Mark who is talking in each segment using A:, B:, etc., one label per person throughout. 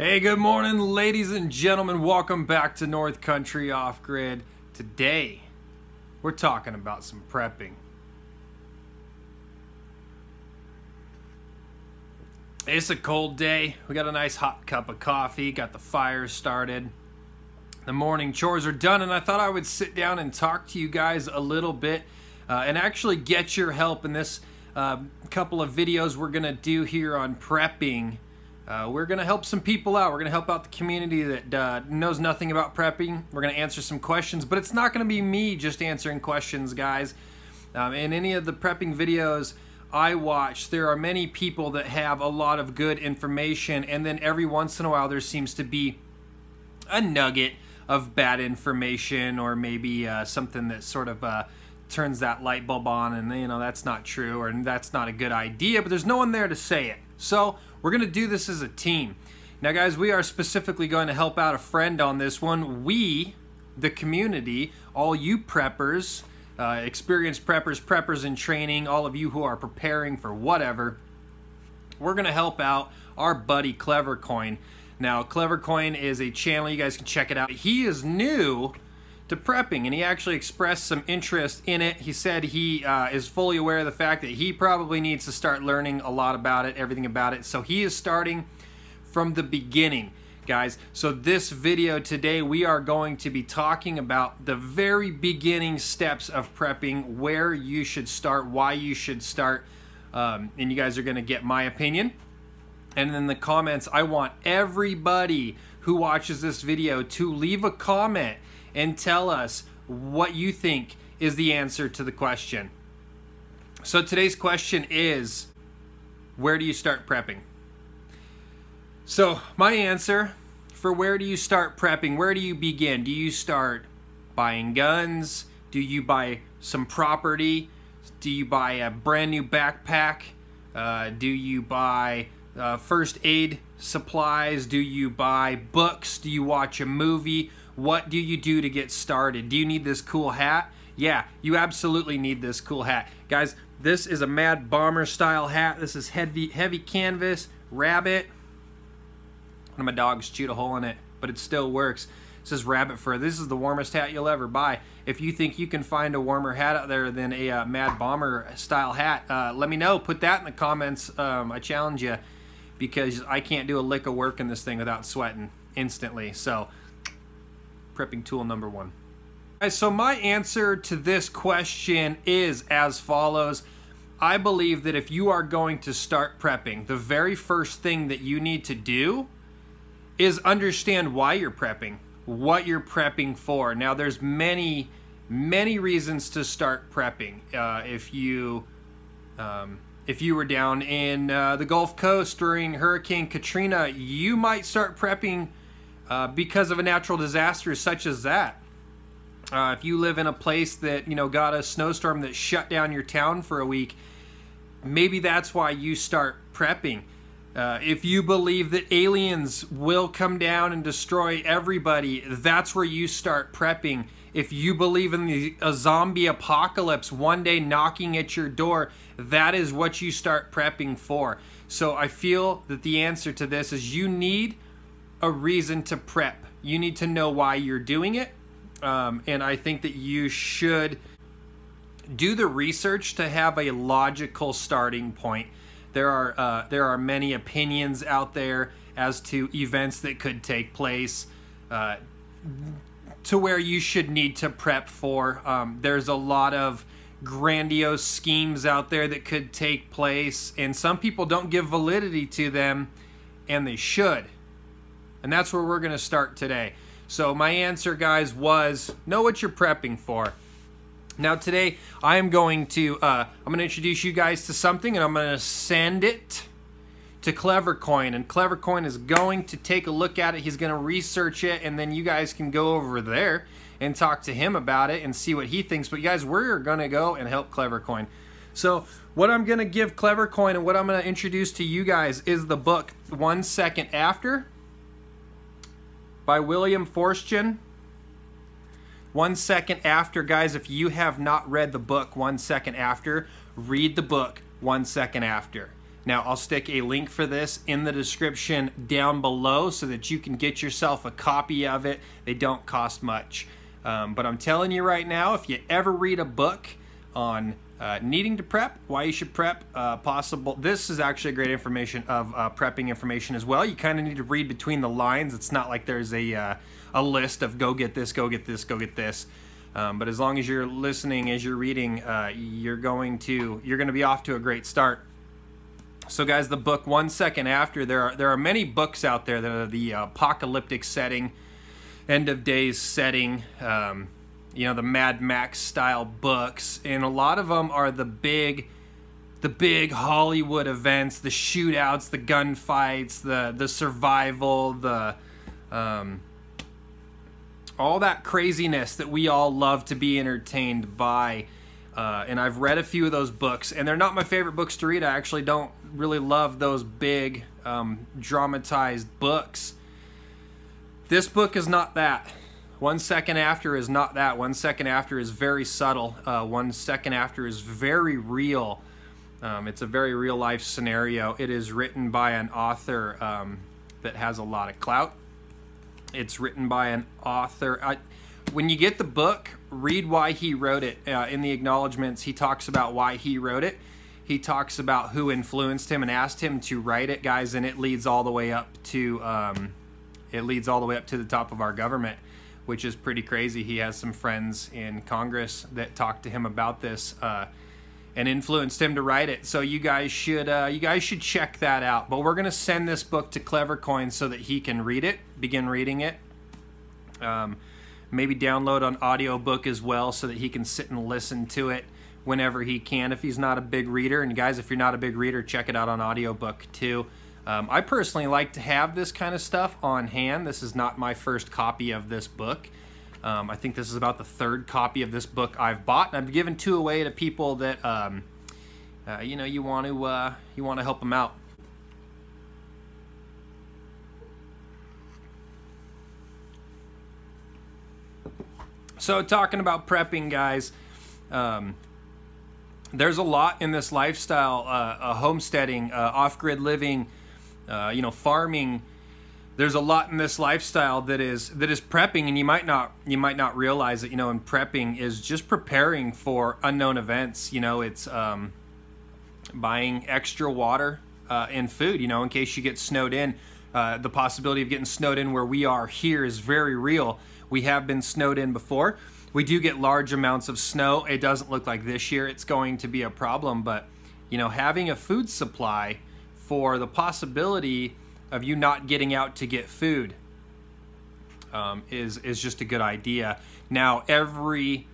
A: Hey, good morning, ladies and gentlemen. Welcome back to North Country Off Grid. Today, we're talking about some prepping. It's a cold day. We got a nice hot cup of coffee, got the fire started. The morning chores are done, and I thought I would sit down and talk to you guys a little bit and actually get your help in this couple of videos we're going to do here on prepping. We're going to help some people out. We're going to help out the community that knows nothing about prepping. We're going to answer some questions, but it's not going to be me just answering questions, guys. In any of the prepping videos I watch, there are many people that have a lot of good information, and then every once in a while there seems to be a nugget of bad information, or maybe something that sort of turns that light bulb on and, you know, that's not true or that's not a good idea, but there's no one there to say it. So we're going to do this as a team. Now, guys, we are specifically going to help out a friend on this one. We, the community, all you preppers, experienced preppers in training, all of you who are preparing for whatever, we're going to help out our buddy Clevercoin. Now, Clevercoin is a channel. You guys can check it out. He is new to prepping, and he actually expressed some interest in it. He said he is fully aware of the fact that he probably needs to start learning a lot about it, everything about it. So he is starting from the beginning, guys. So this video today, we are going to be talking about the very beginning steps of prepping, where you should start, why you should start, and you guys are going to get my opinion. And in the comments, I want everybody who watches this video to leave a comment and tell us what you think is the answer to the question. So today's question is, where do you start prepping? So my answer for where do you start prepping, where do you begin? Do you start buying guns? Do you buy some property? Do you buy a brand new backpack? Do you buy first aid supplies? Do you buy books? Do you watch a movie? What do you do to get started? Do you need this cool hat? Yeah, you absolutely need this cool hat. Guys, this is a Mad Bomber style hat. This is heavy canvas, rabbit. One of my dogs chewed a hole in it, but it still works. It says rabbit fur. This is the warmest hat you'll ever buy. If you think you can find a warmer hat out there than a Mad Bomber style hat, let me know. Put that in the comments. I challenge you, because I can't do a lick of work in this thing without sweating instantly. So, prepping tool number one. Guys, so my answer to this question is as follows. I believe that if you are going to start prepping, the very first thing that you need to do is understand why you're prepping, what you're prepping for. Now, there's many reasons to start prepping. If you were down in the Gulf Coast during Hurricane Katrina, you might start prepping because of a natural disaster such as that. If you live in a place that, you know, got a snowstorm that shut down your town for a week, maybe that's why you start prepping. If you believe that aliens will come down and destroy everybody, that's where you start prepping. If you believe in a zombie apocalypse one day knocking at your door, that is what you start prepping for. So I feel that the answer to this is you need a reason to prep. You need to know why you're doing it. And I think that you should do the research to have a logical starting point. There are many opinions out there as to events that could take place to where you should need to prep for. There's a lot of grandiose schemes out there that could take place, and some people don't give validity to them, and they should. And that's where we're going to start today. So my answer, guys, was know what you're prepping for. Now today I am going to introduce you guys to something, and I'm going to send it to Clevercoin, and Clevercoin is going to take a look at it. He's going to research it, and then you guys can go over there and talk to him about it and see what he thinks. But guys, we're going to go and help Clevercoin. So what I'm going to give Clevercoin and what I'm going to introduce to you guys is the book 1 Second After by William Forstchen. 1 Second After, guys, if you have not read the book 1 Second After, read the book 1 Second After. Now, I'll stick a link for this in the description down below so that you can get yourself a copy of it. They don't cost much. But I'm telling you right now, if you ever read a book on needing to prep, why you should prep, this is actually great information of prepping information as well. You kind of need to read between the lines. It's not like there's a list of go get this, go get this, go get this. But as long as you're listening as you're reading, you're going to be off to a great start. So guys, the book 1 Second After, there are many books out there that are the apocalyptic setting, end of days setting, you know, the Mad Max style books, and a lot of them are the big Hollywood events, the shootouts, the gunfights, the survival, all that craziness that we all love to be entertained by. And I've read a few of those books, and they're not my favorite books to read. I actually don't really love those big dramatized books. This book is not that. 1 Second After is not that. 1 Second After is very subtle. 1 Second After is very real. It's a very real life scenario. It is written by an author that has a lot of clout. It's written by an author. When you get the book, read why he wrote it. In the acknowledgments, he talks about why he wrote it. He talks about who influenced him and asked him to write it, guys, and it leads all the way up to the top of our government, which is pretty crazy. He has some friends in Congress that talked to him about this and influenced him to write it. So you guys should check that out. But we're gonna send this book to Clever Coin so that he can read it, begin reading it. Maybe download an audiobook as well so that he can sit and listen to it whenever he can if he's not a big reader. And guys, if you're not a big reader, check it out on audiobook too. I personally like to have this kind of stuff on hand. This is not my first copy of this book. I think this is about the 3rd copy of this book I've bought, and I've given 2 away to people that you know, you want to help them out. So talking about prepping, guys, there's a lot in this lifestyle, homesteading, off-grid living, you know, farming. There's a lot in this lifestyle that is prepping, and you might not realize it. You know, and prepping is just preparing for unknown events. You know, it's buying extra water and food. You know, in case you get snowed in. The possibility of getting snowed in where we are here is very real. We have been snowed in before. We do get large amounts of snow. It doesn't look like this year it's going to be a problem, but you know, having a food supply for the possibility of you not getting out to get food is just a good idea. Now, every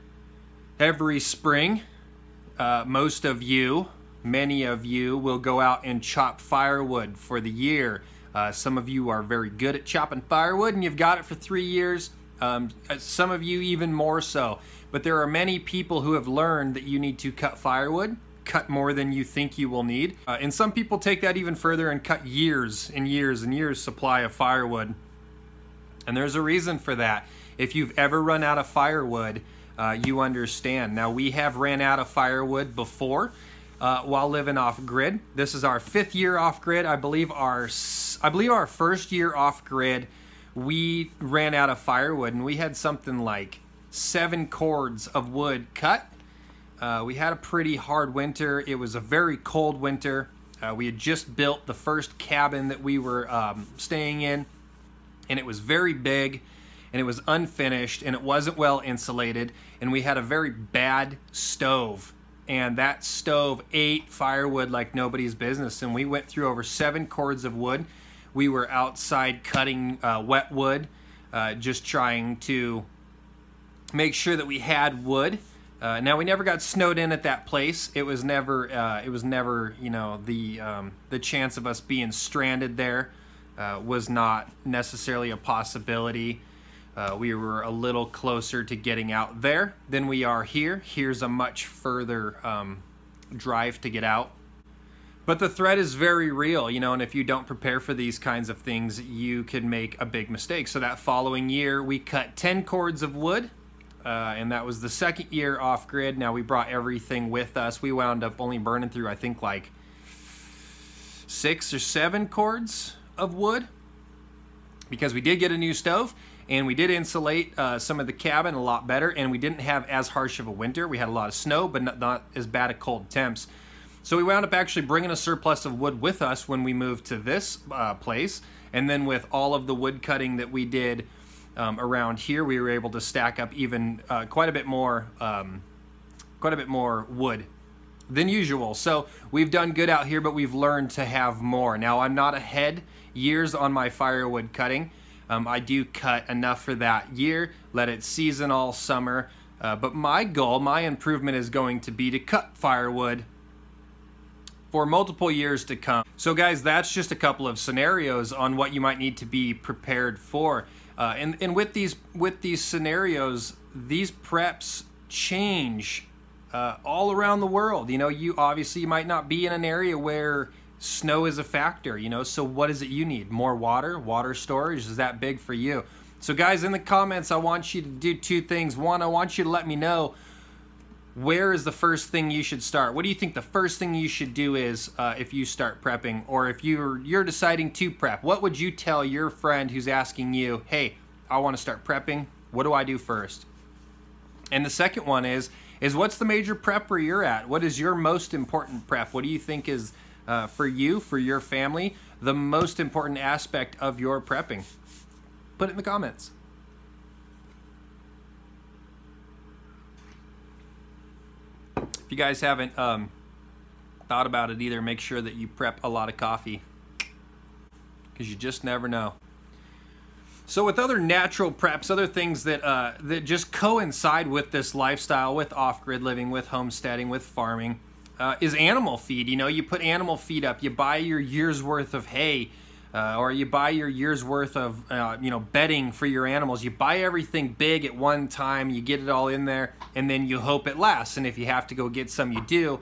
A: spring, many of you will go out and chop firewood for the year. Some of you are very good at chopping firewood, and you've got it for 3 years. Some of you even more so. But there are many people who have learned that you need to cut firewood, cut more than you think you will need. And some people take that even further and cut years and years and years supply of firewood. And there's a reason for that. If you've ever run out of firewood, you understand. Now, we have ran out of firewood before while living off grid. This is our 5th year off grid. I believe our first year off grid, we ran out of firewood, and we had something like 7 cords of wood cut. We had a pretty hard winter. It was a very cold winter. We had just built the first cabin that we were staying in, and it was very big, and it was unfinished, and it wasn't well insulated, and we had a very bad stove, and that stove ate firewood like nobody's business, and we went through over 7 cords of wood. We were outside cutting wet wood, just trying to make sure that we had wood. Now, we never got snowed in at that place. It was never, you know, the chance of us being stranded there was not necessarily a possibility. We were a little closer to getting out there than we are here. Here's a much further drive to get out. But the threat is very real, you know, and if you don't prepare for these kinds of things, you could make a big mistake. So that following year, we cut 10 cords of wood, and that was the 2nd year off-grid. Now, we brought everything with us. We wound up only burning through, I think, like 6 or 7 cords of wood, because we did get a new stove and we did insulate some of the cabin a lot better, and we didn't have as harsh of a winter. We had a lot of snow, but not as bad of cold temps. So we wound up actually bringing a surplus of wood with us when we moved to this place, and then with all of the wood cutting that we did around here, we were able to stack up even quite a bit more wood than usual. So we've done good out here, but we've learned to have more. Now, I'm not ahead years on my firewood cutting. I do cut enough for that year, let it season all summer, but my goal, my improvement is going to be to cut firewood for multiple years to come. So guys, that's just a couple of scenarios on what you might need to be prepared for. And with these scenarios, these preps change all around the world. You know, you might not be in an area where snow is a factor, you know, so what is it you need? More water storage? Is that big for you? So guys, in the comments, I want you to do 2 things. One, I want you to let me know, where is the first thing you should start? What do you think the first thing you should do is if you start prepping, or if you're deciding to prep? What would you tell your friend who's asking you, hey, I want to start prepping, what do I do first? And the second one is what's the major prep where you're at? What is your most important prep? What do you think is, for you, for your family, the most important aspect of your prepping? Put it in the comments. If you guys haven't thought about it either, make sure that you prep a lot of coffee, because you just never know. So with other natural preps, other things that that just coincide with this lifestyle, with off-grid living, with homesteading, with farming, is animal feed. You know, you put animal feed up, you buy your year's worth of hay, or you buy your year's worth of you know, bedding for your animals. You buy everything big at one time, you get it all in there, and then you hope it lasts. And if you have to go get some, you do.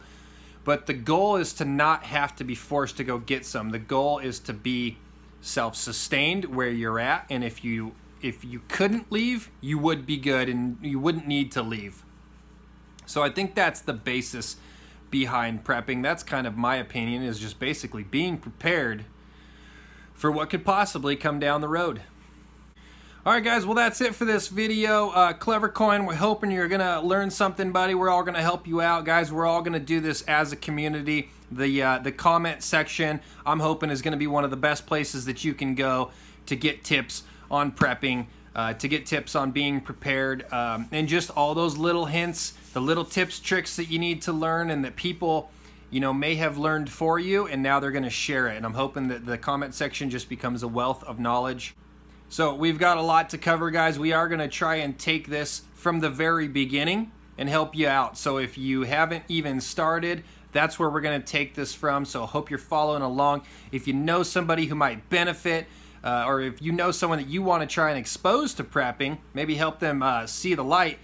A: But the goal is to not have to be forced to go get some. The goal is to be self-sustained where you're at, and if you couldn't leave, you would be good and you wouldn't need to leave. So I think that's the basis behind prepping. That's kind of my opinion, is just basically being prepared for what could possibly come down the road. Alright guys, well that's it for this video. Clever Coin, we're hoping you're gonna learn something, buddy. We're all gonna help you out, guys. We're all gonna do this as a community. The comment section, I'm hoping, is gonna be one of the best places that you can go to get tips on prepping, to get tips on being prepared, and just all those little hints, the little tips, tricks that you need to learn, and that people, you know, may have learned for you, and now they're gonna share it. And I'm hoping that the comment section just becomes a wealth of knowledge. So we've got a lot to cover, guys. We are going to try and take this from the very beginning and help you out. So if you haven't even started, that's where we're going to take this from. So I hope you're following along. If you know somebody who might benefit, or if you know someone that you want to try and expose to prepping, maybe help them see the light,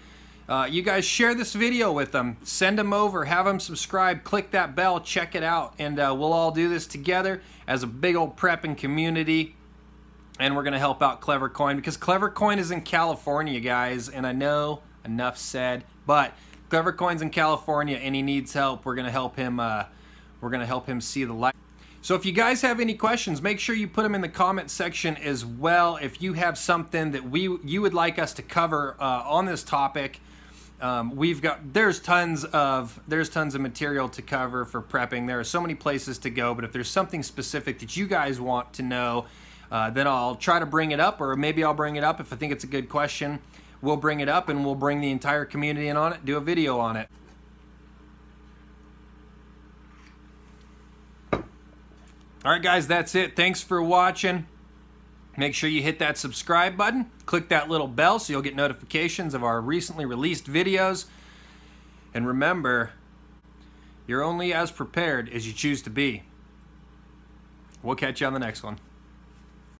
A: you guys share this video with them. Send them over, have them subscribe, click that bell, check it out, and we'll all do this together as a big old prepping community. And we're going to help out Clever Coin, because Clever Coin is in California, guys. And I know, enough said, but Clever Coin's in California and he needs help. We're going to help him. We're going to help him see the light. So if you guys have any questions, make sure you put them in the comment section as well. If you have something that you would like us to cover on this topic, there's tons of material to cover for prepping. There are so many places to go, but if there's something specific that you guys want to know, then I'll try to bring it up, or maybe I'll bring it up if I think it's a good question. We'll bring it up and we'll bring the entire community in on it, do a video on it. Alright guys, that's it. Thanks for watching. Make sure you hit that subscribe button, click that little bell so you'll get notifications of our recently released videos. And remember, you're only as prepared as you choose to be. We'll catch you on the next one.